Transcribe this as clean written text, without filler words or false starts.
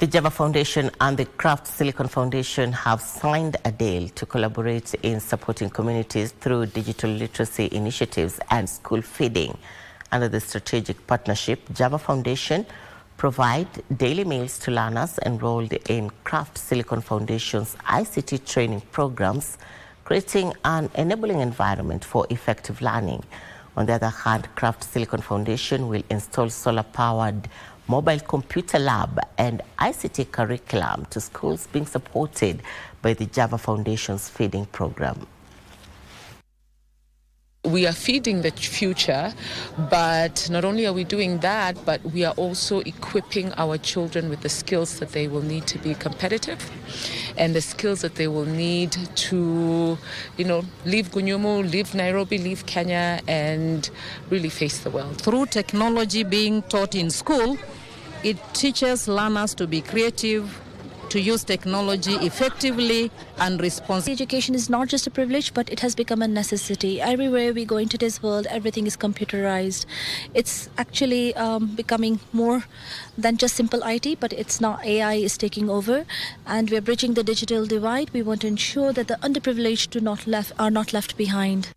The Java Foundation and the Craft Silicon Foundation have signed a deal to collaborate in supporting communities through digital literacy initiatives and school feeding. Under the strategic partnership, Java Foundation provide daily meals to learners enrolled in Craft Silicon Foundation's ICT training programs, creating an enabling environment for effective learning. On the other hand, Craft Silicon Foundation will install solar-powered mobile computer lab and ICT curriculum to schools being supported by the Java Foundation's feeding program. We are feeding the future, but not only are we doing that, but we are also equipping our children with the skills that they will need to be competitive and the skills that they will need to, leave Gunyumu, leave Nairobi, leave Kenya, and really face the world. Through technology being taught in school, it teaches learners to be creative, to use technology effectively and responsibly. Education is not just a privilege, but it has become a necessity. Everywhere we go in today's world, everything is computerized. It's actually becoming more than just simple IT, but it's not. AI is taking over, and we're bridging the digital divide. We want to ensure that the underprivileged are not left behind.